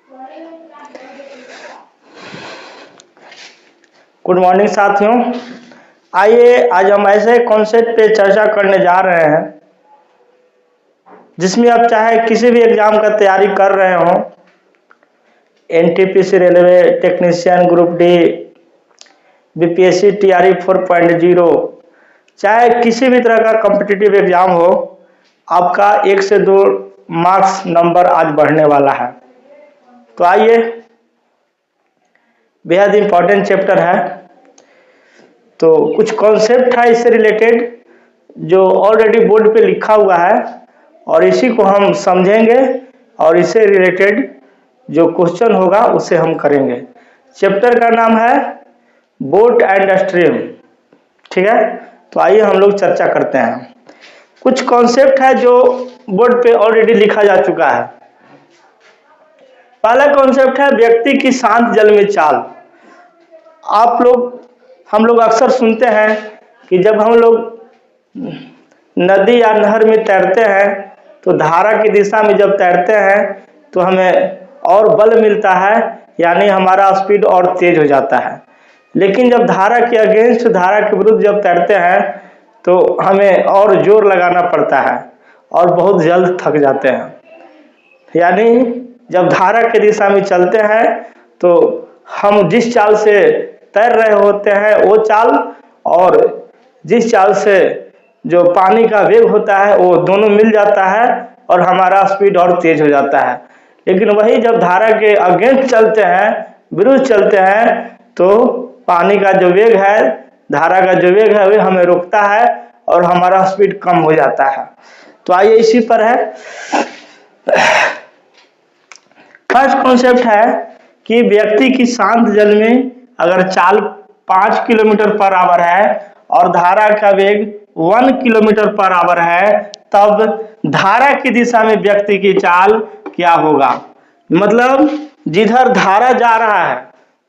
Good morning साथियों। आइए आज हम ऐसे कॉन्सेप्ट पे चर्चा करने जा रहे हैं जिसमें आप चाहे किसी भी एग्जाम का तैयारी कर रहे हो, NTPC railway technician group D, BPSC TRE 4.0, चाहे किसी भी तरह का कॉम्पिटिटिव एग्जाम हो, आपका 1 से 2 मार्क्स नंबर आज बढ़ने वाला है। तो आइए, बेहद इंपॉर्टेंट चैप्टर है, तो कुछ कॉन्सेप्ट है इससे रिलेटेड जो ऑलरेडी बोर्ड पे लिखा हुआ है और इसी को हम समझेंगे और इससे रिलेटेड जो क्वेश्चन होगा उसे हम करेंगे। चैप्टर का नाम है बोट एंड स्ट्रीम। ठीक है, तो आइए हम लोग चर्चा करते हैं। कुछ कॉन्सेप्ट है जो बोर्ड पे ऑलरेडी लिखा जा चुका है। पहला कॉन्सेप्ट है व्यक्ति की शांत जल में चाल। हम लोग अक्सर सुनते हैं कि जब हम लोग नदी या नहर में तैरते हैं तो धारा की दिशा में जब तैरते हैं तो हमें और बल मिलता है, यानी हमारा स्पीड और तेज हो जाता है। लेकिन जब धारा के अगेंस्ट, धारा के विरुद्ध जब तैरते हैं तो हमें और जोर लगाना पड़ता है और बहुत जल्द थक जाते हैं। यानी जब धारा की दिशा में चलते हैं तो हम जिस चाल से तैर रहे होते हैं वो चाल और जिस चाल से जो पानी का वेग होता है वो दोनों मिल जाता है और हमारा स्पीड और तेज हो जाता है। लेकिन वही जब धारा के अगेंस्ट चलते हैं, विरुद्ध चलते हैं, तो पानी का जो वेग है, धारा का जो वेग है, वो हमें रोकता है और हमारा स्पीड कम हो जाता है। तो आइए इसी पर है। फर्स्ट कॉन्सेप्ट है कि व्यक्ति की शांत जल में अगर चाल 5 किलोमीटर पर आवर है और धारा का वेग 1 किलोमीटर पर आवर है, तब धारा की दिशा में व्यक्ति की चाल क्या होगा। मतलब जिधर धारा जा रहा है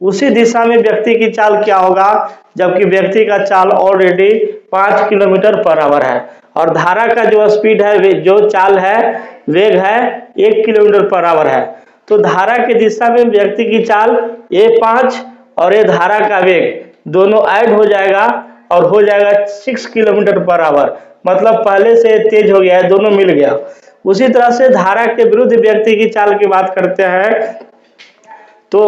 उसी दिशा में व्यक्ति की चाल क्या होगा, जबकि व्यक्ति का चाल ऑलरेडी 5 किलोमीटर पर आवर है और धारा का जो स्पीड है, जो चाल है, वेग है 1 किलोमीटर पर आवर है। तो धारा की दिशा में व्यक्ति की चाल A5 और ये धारा का वेग दोनों ऐड हो जाएगा और हो जाएगा 6 किलोमीटर पर आवर। मतलब पहले से तेज हो गया है, दोनों मिल गया। उसी तरह से धारा के विरुद्ध व्यक्ति की चाल की बात करते हैं तो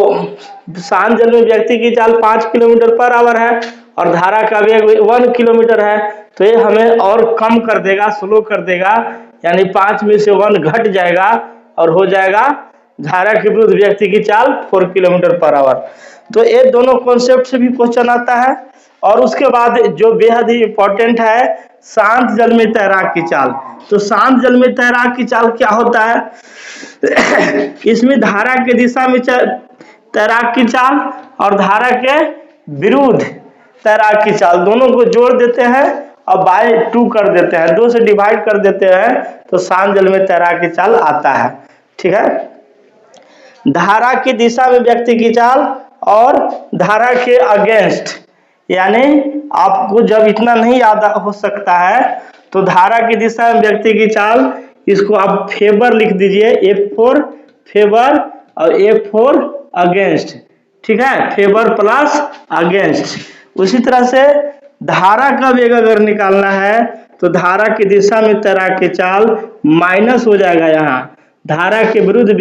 शांत जल में व्यक्ति की चाल 5 किलोमीटर पर आवर है और धारा का वेग 1 किलोमीटर है, तो ये हमें और कम कर देगा, स्लो कर देगा, यानी 5 में से 1 घट जाएगा और हो जाएगा धारा के विरुद्ध व्यक्ति की चाल 4 किलोमीटर पर आवर। तो ये दोनों कॉन्सेप्ट से भी क्वेश्चन आता है। और उसके बाद जो बेहद ही इंपॉर्टेंट है, शांत जल में तैराक की चाल। तो शांत जल में तैराक की चाल क्या होता है? इसमें धारा के दिशा में तैराक की चाल और धारा के विरुद्ध तैराक की चाल दोनों को जोड़ देते हैं और बाय 2 कर देते हैं, 2 से डिवाइड कर देते हैं, तो शांत जल में तैराक की चाल आता है। ठीक है, धारा की दिशा में व्यक्ति की चाल और धारा के अगेंस्ट, यानी आपको जब इतना नहीं याद हो सकता है तो धारा की दिशा में व्यक्ति की चाल, इसको आप फेवर लिख दीजिए, F4 फेवर और F4 अगेंस्ट। ठीक है, फेवर प्लस अगेंस्ट। उसी तरह से धारा का वेग अगर निकालना है तो धारा की दिशा में तैराक की चाल माइनस हो जाएगा, यहाँ धारा के विरुद्ध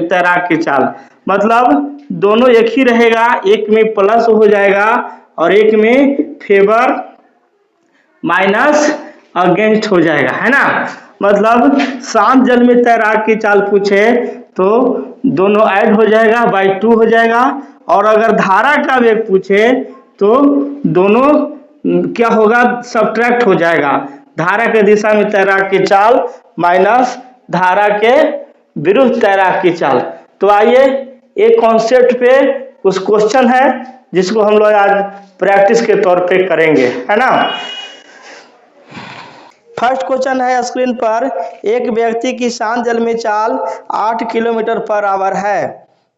तैराक की चाल, मतलब दोनों एक ही रहेगा, एक में प्लस हो जाएगा और एक में फेवर माइनस अगेंस्ट हो जाएगा, है ना। मतलब शांत जल में तैराक की चाल पूछे तो दोनों ऐड हो जाएगा, बाय 2 हो जाएगा। और अगर धारा का वेग पूछे तो दोनों क्या होगा, सब्ट्रैक्ट हो जाएगा। धारा के दिशा में तैराक की चाल माइनस धारा के विरुद्ध तैराक की चाल। तो आइए एक कॉन्सेप्ट पे कुछ क्वेश्चन है जिसको हम लोग आज प्रैक्टिस के तौर पे करेंगे, है ना। फर्स्ट क्वेश्चन है स्क्रीन पर, एक व्यक्ति की शांत जल में चाल 8 किलोमीटर पर आवर है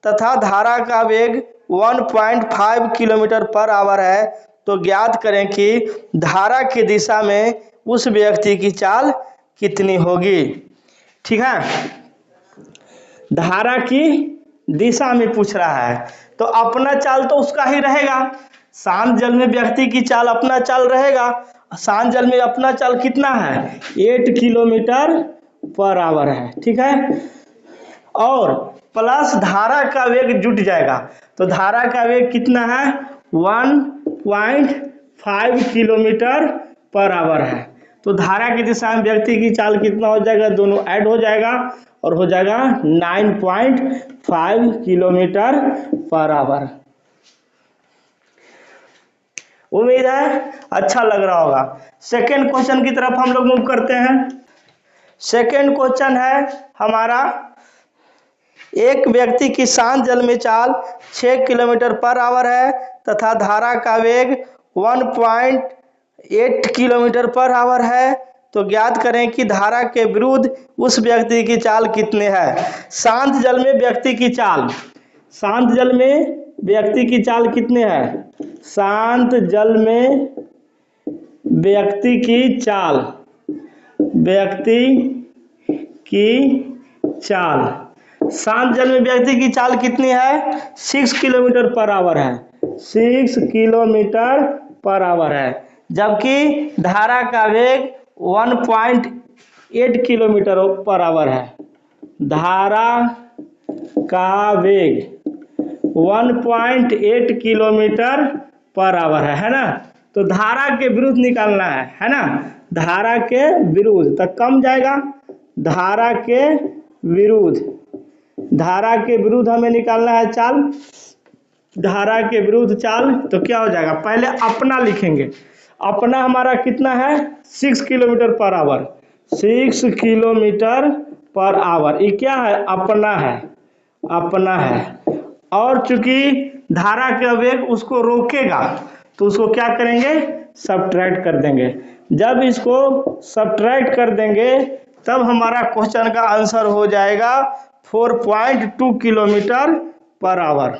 तथा धारा का वेग 1.5 किलोमीटर पर आवर है, तो ज्ञात करें कि धारा की दिशा में उस व्यक्ति की चाल कितनी होगी। ठीक है, धारा की दिशा में पूछ रहा है, तो अपना चाल तो उसका ही रहेगा। शांत जल में व्यक्ति की चाल अपना चाल रहेगा। शांत जल में अपना चाल कितना है? 8 किलोमीटर पर आवर है, ठीक है। और प्लस धारा का वेग जुट जाएगा, तो धारा का वेग कितना है? 1.5 किलोमीटर पर आवर है। तो धारा की दिशा में व्यक्ति की चाल कितना हो जाएगा? दोनों ऐड हो जाएगा और हो जाएगा 9.5 किलोमीटर पर आवर। उम्मीद है अच्छा लग रहा होगा। सेकेंड क्वेश्चन की तरफ हम लोग मूव करते हैं। सेकेंड क्वेश्चन है हमारा, एक व्यक्ति की शांत जल में चाल 6 किलोमीटर पर आवर है तथा धारा का वेग 1.8 किलोमीटर पर आवर है, तो ज्ञात करें कि धारा के विरुद्ध उस व्यक्ति की चाल कितने है। शांत जल में व्यक्ति की चाल, शांत जल में व्यक्ति की चाल कितने है? शांत जल में व्यक्ति की चाल, व्यक्ति की चाल, शांत जल में व्यक्ति की चाल कितनी है? 6 किलोमीटर पर आवर है, 6 किलोमीटर पर आवर है। जबकि धारा का वेग 1.8 किलोमीटर पर आवर है। धारा का वेग 1.8 किलोमीटर पर आवर है ना। तो धारा के विरुद्ध निकालना है ना। धारा के विरुद्ध तक कम जाएगा, धारा के विरुद्ध, धारा के विरुद्ध हमें निकालना है चाल। धारा के विरुद्ध चाल तो क्या हो जाएगा? पहले अपना लिखेंगे। अपना हमारा कितना है? 6 kilometre per hour, 6 kilometre per hour. ये क्या है? अपना है, अपना है। और चूंकि धारा का वेग उसको रोकेगा, तो उसको क्या करेंगे? सब्ट्रैक्ट कर देंगे। जब इसको सब्ट्रैक्ट कर देंगे तब हमारा क्वेश्चन का आंसर हो जाएगा 4.2 किलोमीटर पर आवर।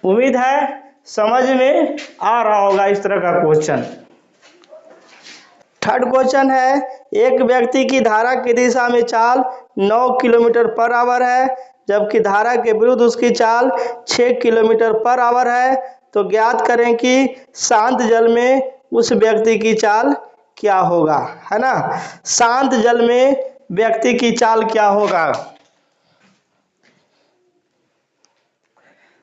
उम्मीद है समझ में आ रहा होगा इस तरह का क्वेश्चन। थर्ड क्वेश्चन है, एक व्यक्ति की धारा की दिशा में चाल 9 किलोमीटर पर आवर है जबकि धारा के विरुद्ध उसकी चाल 6 किलोमीटर पर आवर है, तो ज्ञात करें कि शांत जल में उस व्यक्ति की चाल क्या होगा, है ना। शांत जल में व्यक्ति की चाल क्या होगा?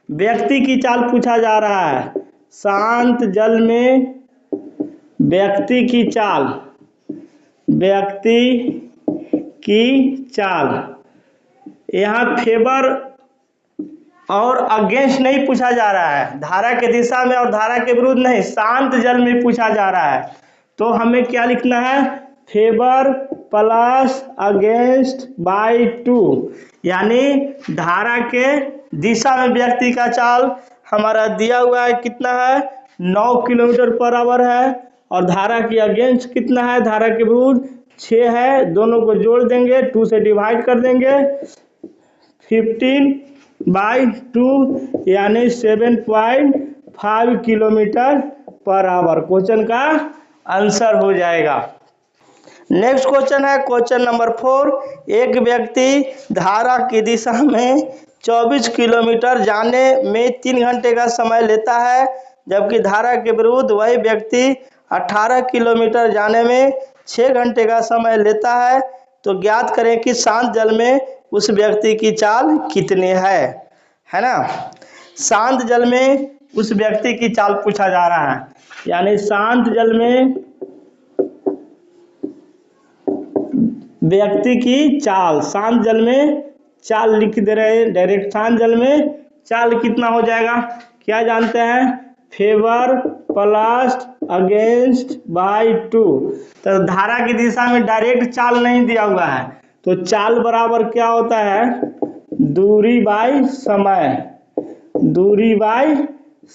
व्यक्ति की चाल पूछा जा रहा है। शांत जल में व्यक्ति की चाल, व्यक्ति की चाल, यहाँ फेवर और अगेंस्ट नहीं पूछा जा रहा है, धारा के दिशा में और धारा के विरुद्ध नहीं, शांत जल में पूछा जा रहा है। तो हमें क्या लिखना है? फेवर प्लस अगेंस्ट बाई 2, यानी धारा के दिशा में व्यक्ति का चाल हमारा दिया हुआ है कितना है? 9 किलोमीटर पर आवर है। और धारा की अगेंस्ट कितना है? धारा के विरुद्ध 6 है। दोनों को जोड़ देंगे, 2 से डिवाइड कर देंगे, 15/2 यानी 7.5 किलोमीटर पर आवर क्वेश्चन का आंसर हो जाएगा। नेक्स्ट क्वेश्चन है क्वेश्चन नंबर 4, एक व्यक्ति धारा की दिशा में 24 किलोमीटर जाने में 3 घंटे का समय लेता है जबकि धारा के विरुद्ध वही व्यक्ति 18 किलोमीटर जाने में 6 घंटे का समय लेता है, तो ज्ञात करें कि शांत जल में उस व्यक्ति की चाल कितनी है ना। शांत जल में उस व्यक्ति की चाल पूछा जा रहा है, यानी शांत जल में व्यक्ति की चाल, शांत जल में चाल लिख दे रहे हैं डायरेक्ट। शांत जल में चाल कितना हो जाएगा? क्या जानते हैं? Favour plus against by 2। तो धारा की दिशा में डायरेक्ट चाल नहीं दिया हुआ है, तो चाल बराबर क्या होता है? दूरी बाई समय, दूरी बाई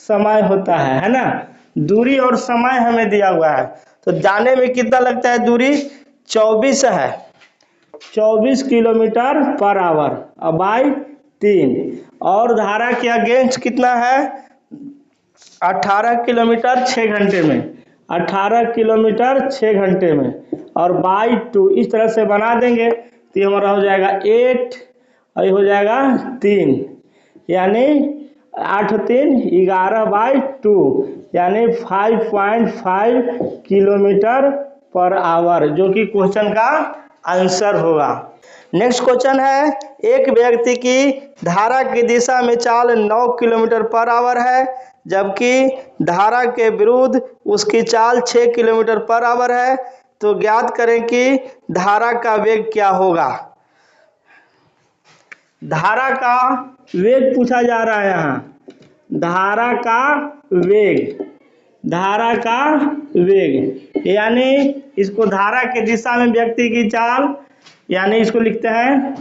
समय होता है ना। दूरी और समय हमें दिया हुआ है, तो जाने में कितना लगता है? दूरी 24 है, 24 किलोमीटर पर आवर बाई 3। और धारा के अगेंस्ट कितना है? 18 किलोमीटर 6 घंटे में, 18 किलोमीटर 6 घंटे में, और बाई 2 इस तरह से बना देंगे तो ये हमारा हो जाएगा 8 और ये हो जाएगा 3, यानी 8 3 11/2, यानी 5.5 किलोमीटर पर आवर, जो कि क्वेश्चन का आंसर होगा। नेक्स्ट क्वेश्चन है, एक व्यक्ति की धारा की दिशा में चाल 9 किलोमीटर पर आवर है, जबकि धारा के विरुद्ध उसकी चाल 6 किलोमीटर पर आवर है, तो ज्ञात करें कि धारा का वेग क्या होगा। धारा का वेग पूछा जा रहा है यहाँ, धारा का वेग, धारा का वेग, यानी इसको धारा के दिशा में व्यक्ति की चाल, यानी इसको लिखते हैं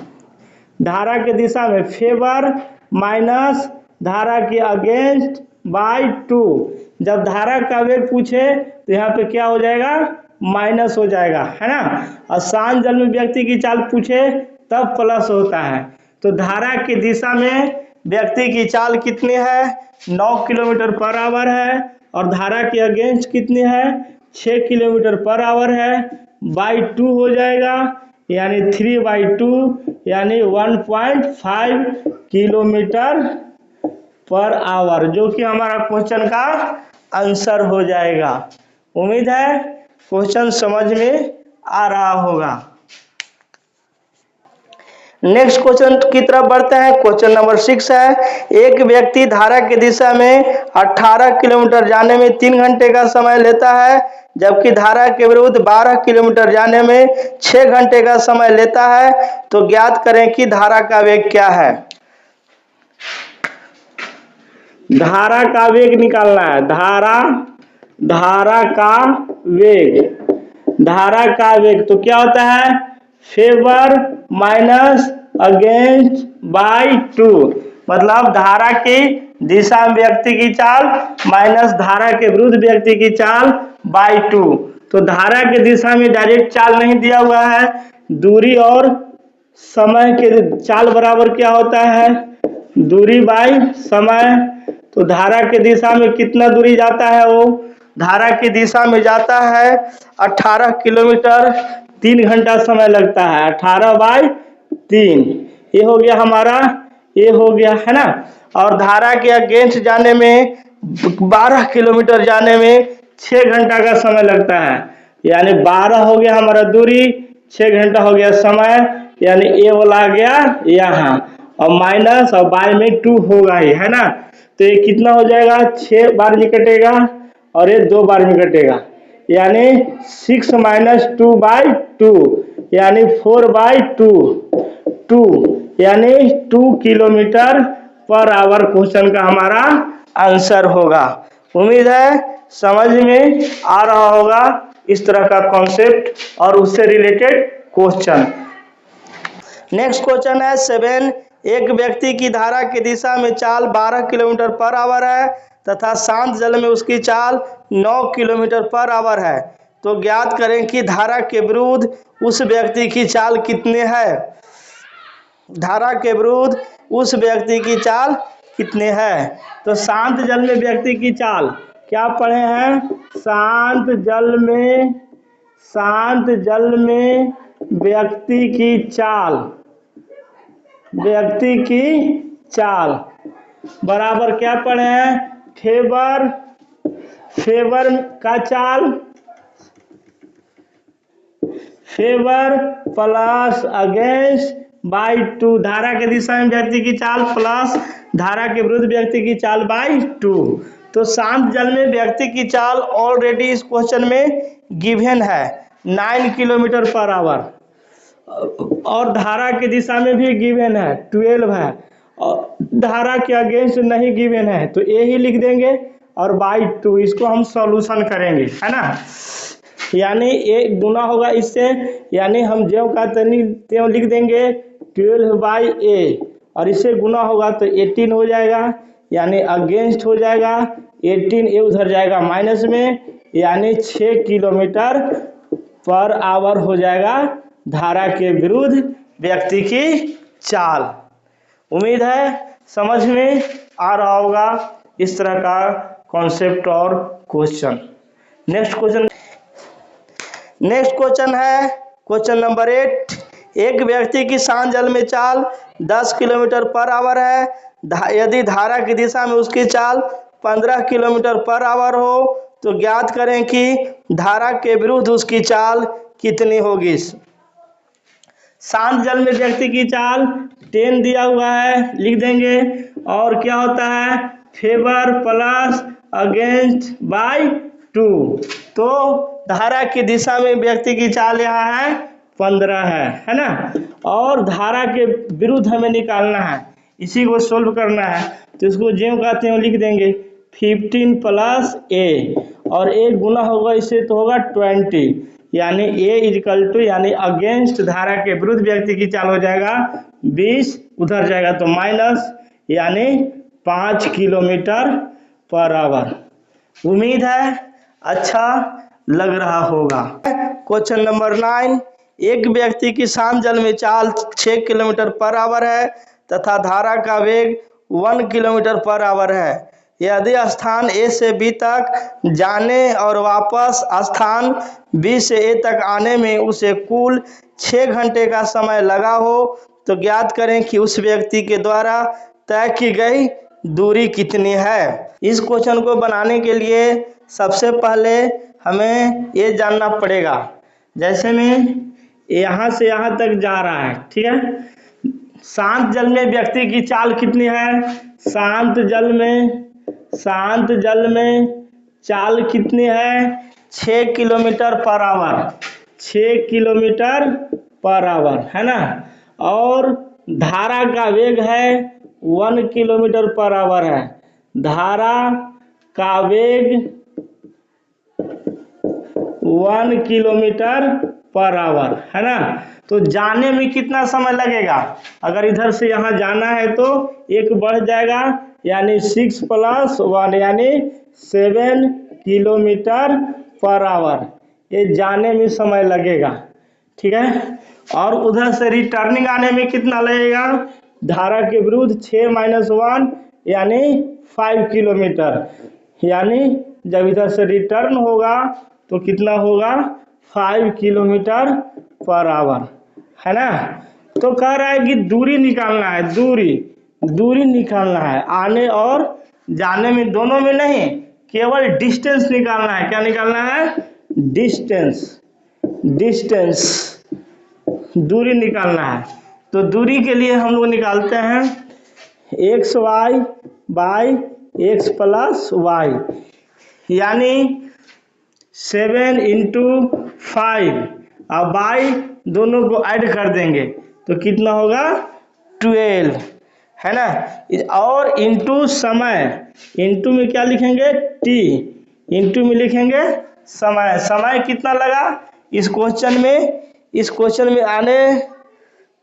धारा के दिशा में फेवर माइनस धारा के अगेंस्ट बाय 2। जब धारा का वेग पूछे तो यहाँ पे क्या हो जाएगा, माइनस हो जाएगा, है ना। और शांत जल में व्यक्ति की चाल पूछे तब प्लस होता है। तो धारा की दिशा में व्यक्ति की चाल कितनी है, 9 किलोमीटर पर आवर है, और धारा के अगेंस्ट कितनी है, 6 किलोमीटर पर आवर है, बाई 2 हो जाएगा, यानी 3/2, यानी 1.5 किलोमीटर पर आवर, जो कि हमारा क्वेश्चन का आंसर हो जाएगा। उम्मीद है क्वेश्चन समझ में आ रहा होगा। नेक्स्ट क्वेश्चन की तरफ बढ़ते हैं। क्वेश्चन नंबर 6 है, एक व्यक्ति धारा की दिशा में 18 किलोमीटर जाने में 3 घंटे का समय लेता है, जबकि धारा के विरुद्ध 12 किलोमीटर जाने में 6 घंटे का समय लेता है, तो ज्ञात करें कि धारा का वेग क्या है। धारा का वेग निकालना है, धारा का वेग, धारा का वेग तो क्या होता है, फेवर माइनस अगेंस्ट बाई 2, मतलब धारा की दिशा में व्यक्ति की चाल माइनस धारा के विरुद्ध व्यक्ति की चाल बाई 2। तो धारा की दिशा में डायरेक्ट चाल नहीं दिया हुआ है, दूरी और समय के चाल बराबर क्या होता है, दूरी बाई समय। तो धारा की दिशा में कितना दूरी जाता है, वो धारा की दिशा में जाता है 18 किलोमीटर, 3 घंटा समय लगता है, 18/3, ये हो गया हमारा, ये हो गया, है ना। और धारा के अगेंस्ट जाने में 12 किलोमीटर जाने में 6 घंटा का समय लगता है, यानी 12 हो गया हमारा दूरी, 6 घंटा हो गया समय, यानी ए वाला आ गया यहाँ, और माइनस और बाय में 2 होगा ही, है ना। तो ये कितना हो जाएगा, 6 बार में कटेगा और ये 2 बार में कटेगा, यानी 6 - 2/2, यानी 4/2, यानी 2 किलोमीटर पर आवर क्वेश्चन का हमारा आंसर होगा। उम्मीद है समझ में आ रहा होगा इस तरह का कॉन्सेप्ट और उससे रिलेटेड क्वेश्चन। नेक्स्ट क्वेश्चन है 7, एक व्यक्ति की धारा की दिशा में चाल 12 किलोमीटर पर आवर है तथा शांत जल में उसकी चाल 9 किलोमीटर पर आवर है, तो ज्ञात करें कि धारा के विरुद्ध उस व्यक्ति की चाल कितनी है। धारा के विरुद्ध उस व्यक्ति की चाल कितने है। तो शांत जल में व्यक्ति की चाल क्या पढ़े हैं, शांत जल में व्यक्ति की चाल बराबर क्या पढ़े हैं, फेवर का चाल, फेवर प्लस अगेंस्ट बाई 2, धारा के दिशा में व्यक्ति की चाल प्लस धारा के विरुद्ध व्यक्ति की चाल बाई 2। तो शांत जल में व्यक्ति की चाल ऑलरेडी इस क्वेश्चन में गिवन है 9 किलोमीटर पर आवर, और धारा की दिशा में भी गिवन है 12 है, और धारा के अगेंस्ट नहीं गिवन है, तो ये ही लिख देंगे और बाई 2 इसको हम सॉल्यूशन करेंगे, है ना। यानी ये गुना होगा इससे, यानी हम ज्यों का त्यों लिख देंगे 12/a, और इससे गुना होगा तो 18 हो जाएगा, यानी अगेंस्ट हो जाएगा 18, ये उधर जाएगा माइनस में, यानी 6 किलोमीटर पर आवर हो जाएगा धारा के विरुद्ध व्यक्ति की चाल। उम्मीद है समझ में आ रहा होगा इस तरह का कॉन्सेप्ट और क्वेश्चन। नेक्स्ट क्वेश्चन है क्वेश्चन नंबर 8, एक व्यक्ति की शांत जल में चाल 10 किलोमीटर पर आवर है। यदि धारा की दिशा में उसकी चाल 15 किलोमीटर पर आवर हो तो ज्ञात करें कि धारा के विरुद्ध उसकी चाल कितनी होगी। शांत जल में व्यक्ति की चाल 10 दिया हुआ है, लिख देंगे। और क्या होता है, फेवर प्लस अगेंस्ट बाय 2। तो धारा की दिशा में व्यक्ति की चाल यहाँ है 15 है ना। और धारा के विरुद्ध हमें निकालना है, इसी को सोल्व करना है। तो इसको ज्यों कहते हैं लिख देंगे 15 प्लस ए, और ए गुना होगा इससे तो होगा 20, यानी ए इजकल टू यानी अगेंस्ट धारा के विरुद्ध व्यक्ति की चाल हो जाएगा 20, उधर जाएगा तो माइनस, यानी 5 किलोमीटर पर आवर। उम्मीद है अच्छा लग रहा होगा। क्वेश्चन नंबर 9, एक व्यक्ति की शांत जल में चाल 6 किलोमीटर पर आवर है तथा धारा का वेग 1 किलोमीटर पर आवर है। यदि स्थान ए से बी तक जाने और वापस स्थान बी से ए तक आने में उसे कुल 6 घंटे का समय लगा हो तो ज्ञात करें कि उस व्यक्ति के द्वारा तय की गई दूरी कितनी है। इस क्वेश्चन को बनाने के लिए सबसे पहले हमें ये जानना पड़ेगा, जैसे में यहाँ से यहाँ तक जा रहा है, ठीक है। शांत जल में व्यक्ति की चाल कितनी है, शांत जल में चाल कितनी है, 6 kilometre per hour, 6 kilometre per hour है ना। और धारा का वेग है 1 किलोमीटर पर आवर है, धारा का वेग 1 किलोमीटर पर आवर है ना। तो जाने में कितना समय लगेगा, अगर इधर से यहाँ जाना है तो एक बढ़ जाएगा, यानी 6 + 1 यानी 7 किलोमीटर पर आवर, ये जाने में समय लगेगा, ठीक है। और उधर से रिटर्निंग आने में कितना लगेगा, धारा के विरुद्ध 6 - 1 यानी 5 किलोमीटर, यानी जब इधर से रिटर्न होगा तो कितना होगा 5 किलोमीटर पर आवर है ना। तो कह रहा है कि दूरी निकालना है, दूरी निकालना है, आने और जाने में दोनों में नहीं, केवल डिस्टेंस निकालना है। क्या निकालना है, डिस्टेंस, दूरी निकालना है। तो दूरी के लिए हम लोग निकालते हैं xy बाई x + y, यानी 7 × 5 और बाई दोनों को ऐड कर देंगे तो कितना होगा 12 है ना। और इंटू समय, इंटू में क्या लिखेंगे t, इंटू में लिखेंगे समय। समय कितना लगा इस क्वेश्चन में आने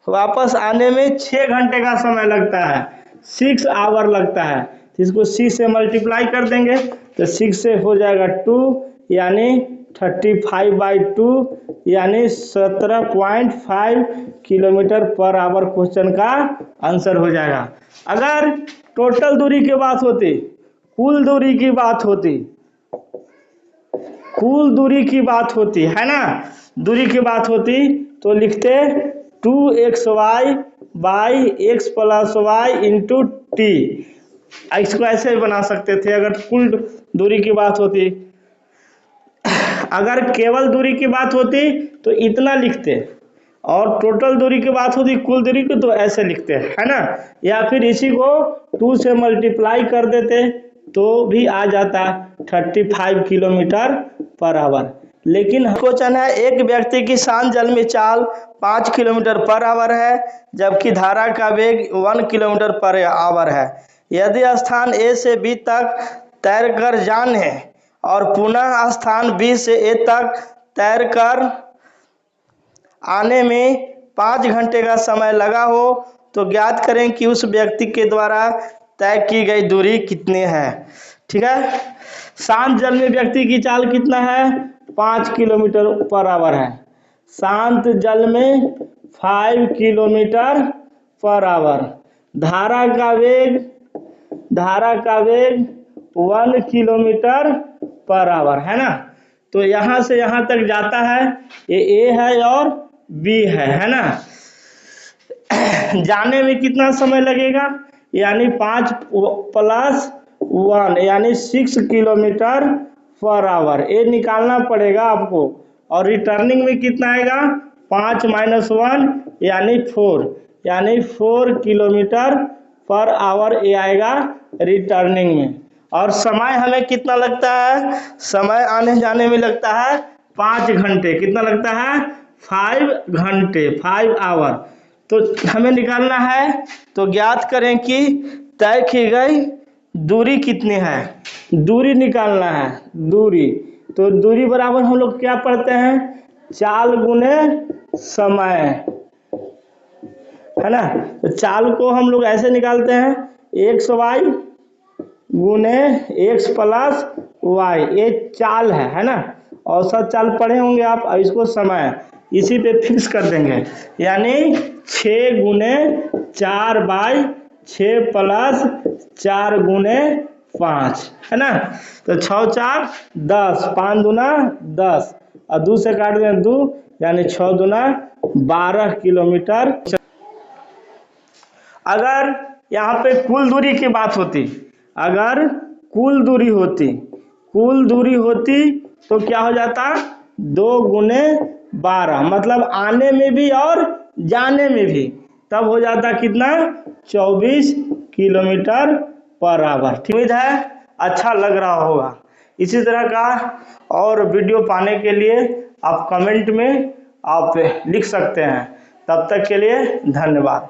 वापस आने में 6 घंटे का समय लगता है, 6 आवर लगता है। तो इसको 6 से मल्टीप्लाई कर देंगे तो 6 से हो जाएगा 2, यानी 35/2 यानी 17.5 किलोमीटर पर आवर क्वेश्चन का आंसर हो जाएगा। अगर टोटल दूरी की बात होती, कुल दूरी की बात होती है ना, दूरी की बात होती तो लिखते 2xy by x + y into T. इसको ऐसे भी बना सकते थे अगर कुल दूरी की बात होती। अगर केवल दूरी की बात होती तो इतना लिखते, और टोटल दूरी की बात होती कुल दूरी की तो ऐसे लिखते है ना, या फिर इसी को 2 से मल्टीप्लाई कर देते तो भी आ जाता 35 किलोमीटर पर आवर। लेकिन क्वेश्चन है एक व्यक्ति की शांत जल में चाल 5 किलोमीटर पर आवर है जबकि धारा का वेग 1 किलोमीटर पर आवर है। यदि स्थान ए से बी तक तैरकर जाने और पुनः स्थान बी से ए तक तैरकर आने में 5 घंटे का समय लगा हो तो ज्ञात करें कि उस व्यक्ति के द्वारा तय की गई दूरी कितनी है। ठीक है, शांत जल में व्यक्ति की चाल कितना है 5 किलोमीटर पर आवर है। शांत जल में 5 किलोमीटर पर आवर। धारा का वेग 1 किलोमीटर पर आवर है ना। तो यहाँ से यहाँ तक जाता है, ये ए है और बी है ना। जाने में कितना समय लगेगा, यानी 5 + 1 यानी 6 किलोमीटर पर आवर, ये निकालना पड़ेगा आपको। और रिटर्निंग में कितना आएगा, 5 - 1 यानी 4, यानी 4 किलोमीटर पर आवर ये आएगा रिटर्निंग में। और समय हमें कितना लगता है, समय आने जाने में लगता है 5 घंटे। कितना लगता है, 5 घंटे, 5 आवर। तो हमें निकालना है, तो ज्ञात करें कि तय की गई दूरी कितनी है, दूरी निकालना है दूरी। तो दूरी बराबर हम लोग क्या पढ़ते हैं, चाल गुने समय, है ना। तो चाल को हम लोग ऐसे निकालते हैं, xy गुने x + y, ये चाल है ना। औसत चाल पढ़े होंगे आप, और इसको समय इसी पे फिक्स कर देंगे, यानी 6 गुने 4/6 + 4 गुने 5, है ना। तो 6 × 4 = 10, 5 दूना 10, और 2 से काट दें 2, यानी 6 दूना 12 किलोमीटर। अगर यहाँ पे कुल दूरी की बात होती, अगर कुल दूरी होती तो क्या हो जाता, 2 गुने 12, मतलब आने में भी और जाने में भी, तब हो जाता कितना, 24 किलोमीटर पर आवर। उम्मीद है अच्छा लग रहा होगा। इसी तरह का और वीडियो पाने के लिए आप कमेंट में आप लिख सकते हैं। तब तक के लिए धन्यवाद।